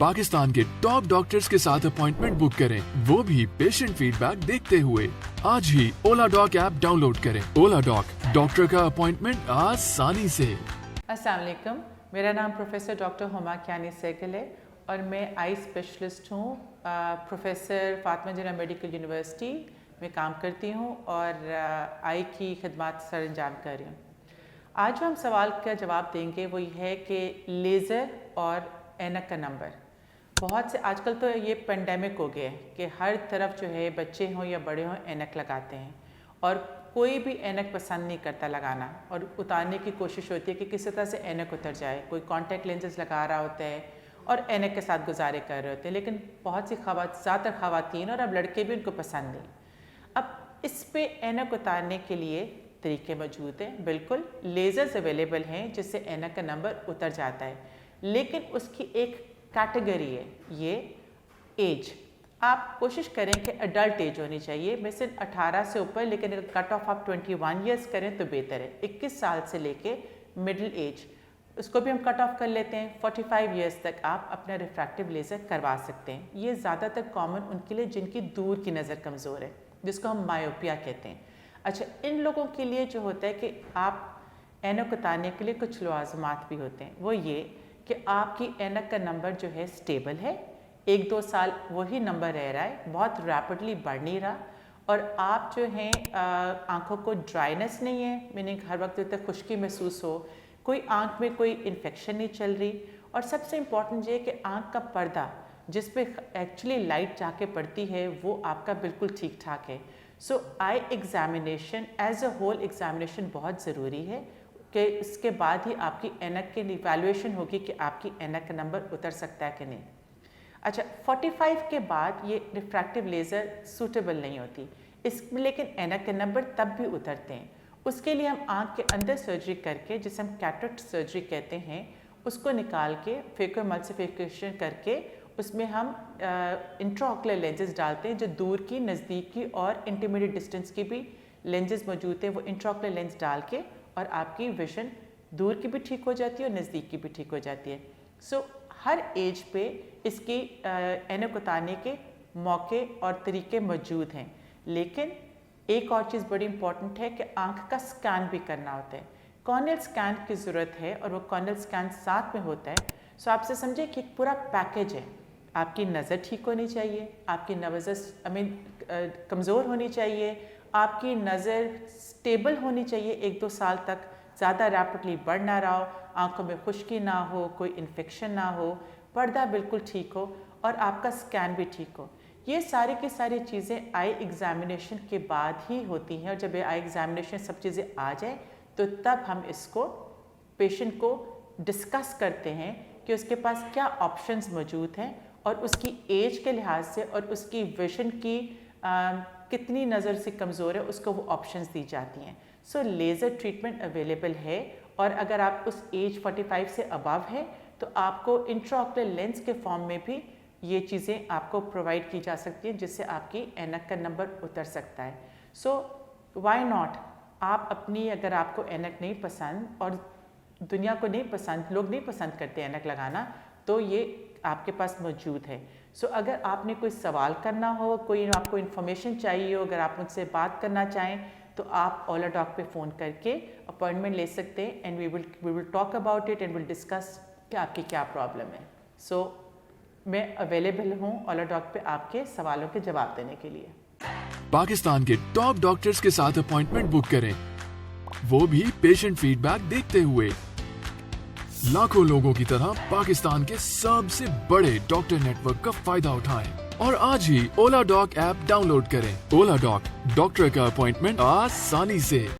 पाकिस्तान के top doctors के साथ अपॉइंटमेंट बुक करें, वो भी पेशेंट फीडबैक देखते हुए। आज ही ओला डॉक ऐप डाउनलोड करें। ओला डॉक, डॉक्टर का अपॉइंटमेंट आसानी से। अस्सलाम वालेकुम, मेरा नाम प्रोफेसर डॉक्टर हुमा कियानी सहगल है और मैं आई स्पेशलिस्ट हूँ। प्रोफेसर फातिमा जिन्ना मेडिकल यूनिवर्सिटी में काम करती हूँ और आई की खिदमत सर अंजाम कर रही हूँ। आज जो हम सवाल का जवाब देंगे वो ये है कि लेज़र और ऐनक का नंबर। बहुत से आजकल तो ये पेंडेमिक हो गया है कि हर तरफ जो है बच्चे हों या बड़े हों ऐनक लगाते हैं और कोई भी ऐनक पसंद नहीं करता लगाना और उतारने की कोशिश होती है कि किसी तरह से ऐनक उतर जाए। कोई कॉन्टैक्ट लेंसेज लगा रहा होता है और ऐनक के साथ गुजारे कर रहे होते हैं, लेकिन बहुत सी ज़्यादातर ख़वातीन और अब लड़के भी उनको पसंद नहीं। अब इस पे ऐनक उतारने के लिए तरीके मौजूद हैं। बिल्कुल लेज़र्स अवेलेबल हैं जिससे ऐनक का नंबर उतर जाता है, लेकिन उसकी एक कैटेगरी है, ये एज। आप कोशिश करें कि अडल्ट एज होनी चाहिए, में से 18 से ऊपर, लेकिन अगर कट ऑफ आप 21 ईयर्स करें तो बेहतर है। 21 साल से लेके मिडिल एज, उसको भी हम कट ऑफ कर लेते हैं। 45 ईयर्स तक आप अपना रिफ्रैक्टिव लेज़र करवा सकते हैं। ये ज़्यादातर कॉमन उनके लिए जिनकी दूर की नज़र कमज़ोर है, जिसको हम मायोपिया कहते हैं। अच्छा, इन लोगों के लिए जो होता है कि आप ऐनक उतारने के लिए कुछ लवाज़मात भी होते हैं। वो ये कि आपकी ऐनक का नंबर जो है स्टेबल है, 1-2 साल वही नंबर रह रहा है, बहुत रैपिडली बढ़ नहीं रहा, और आप जो हैं आँखों को ड्राइनेस नहीं है, मीनिंग हर वक्त तक खुश्की महसूस हो, कोई आँख में कोई इन्फेक्शन नहीं चल रही, और सबसे इम्पॉर्टेंट ये कि आँख का पर्दा जिस पे एक्चुअली लाइट जाके पड़ती है वो आपका बिल्कुल ठीक ठाक है। So I examination as a whole examination बहुत ज़रूरी है कि इसके बाद ही आपकी ऐनक की इवैल्यूएशन होगी कि आपकी ऐनक का नंबर उतर सकता है कि नहीं। अच्छा, 45 के बाद ये रिफ्रैक्टिव लेज़र सूटेबल नहीं होती इसमें, लेकिन ऐनक के नंबर तब भी उतरते हैं। उसके लिए हम आँख के अंदर सर्जरी करके, जिसे हम कैटरेक्ट सर्जरी कहते हैं, उसको निकाल के फेकोएमल्सिफिकेशन करके उसमें हम इंट्राऑक्युलर लेंसेज डालते हैं, जो दूर की, नज़दीक की और इंटरमीडिएट डिस्टेंस की भी लेंसेज मौजूद हैं। वो इंट्राऑक्युलर लेंस डाल के और आपकी विजन दूर की भी ठीक हो जाती है और नज़दीक की भी ठीक हो जाती है। सो हर एज पे इसकी ऐनक उतारने के मौके और तरीके मौजूद हैं, लेकिन एक और चीज़ बड़ी इंपॉर्टेंट है कि आँख का स्कैन भी करना होता है। कॉर्नियल स्कैन की ज़रूरत है और वो कॉर्नियल स्कैन साथ में होता है। सो आपसे समझे कि एक पूरा पैकेज है। आपकी नज़र ठीक होनी चाहिए, आपकी नज़र कमज़ोर होनी चाहिए, आपकी नज़र स्टेबल होनी चाहिए 1-2 साल तक, ज़्यादा रैपिडली बढ़ ना रहा हो, आँखों में खुश्की ना हो, कोई इन्फेक्शन ना हो, पर्दा बिल्कुल ठीक हो और आपका स्कैन भी ठीक हो। ये सारी की सारी चीज़ें आई एग्ज़ामिनेशन के बाद ही होती हैं, और जब आई एग्ज़ामिनेशन सब चीज़ें आ जाए तो तब हम इसको पेशेंट को डिस्कस करते हैं कि उसके पास क्या ऑप्शंस मौजूद हैं और उसकी एज के लिहाज से और उसकी विजन की कितनी नज़र से कमज़ोर है, उसको वो ऑप्शंस दी जाती हैं। सो लेज़र ट्रीटमेंट अवेलेबल है, और अगर आप उस एज 45 से अबव है तो आपको इंट्राऑक्युलर लेंस के फॉर्म में भी ये चीज़ें आपको प्रोवाइड की जा सकती हैं, जिससे आपकी ऐनक का नंबर उतर सकता है। सो व्हाई नॉट, आप अपनी, अगर आपको ऐनक नहीं पसंद और दुनिया को नहीं पसंद, लोग नहीं पसंद करते ऐनक लगाना, तो ये आपके पास मौजूद है। सो अगर आपने कोई सवाल करना हो, कोई आपको इन्फॉर्मेशन चाहिए हो, अगर आप मुझसे बात करना चाहें तो आप ओला डॉक पे फ़ोन करके अपॉइंटमेंट ले सकते हैं, and we will talk about it and will discuss कि आपकी क्या प्रॉब्लम है। सो मैं अवेलेबल हूँ ओला डॉक पे आपके सवालों के जवाब देने के लिए। पाकिस्तान के टॉप डॉक्टर्स के साथ अपॉइंटमेंट बुक करें, वो भी पेशेंट फीडबैक देखते हुए। लाखों लोगों की तरह पाकिस्तान के सबसे बड़े डॉक्टर नेटवर्क का फायदा उठाएं और आज ही ओला डॉक ऐप डाउनलोड करें। ओला डॉक, डॉक्टर का अपॉइंटमेंट आसानी से।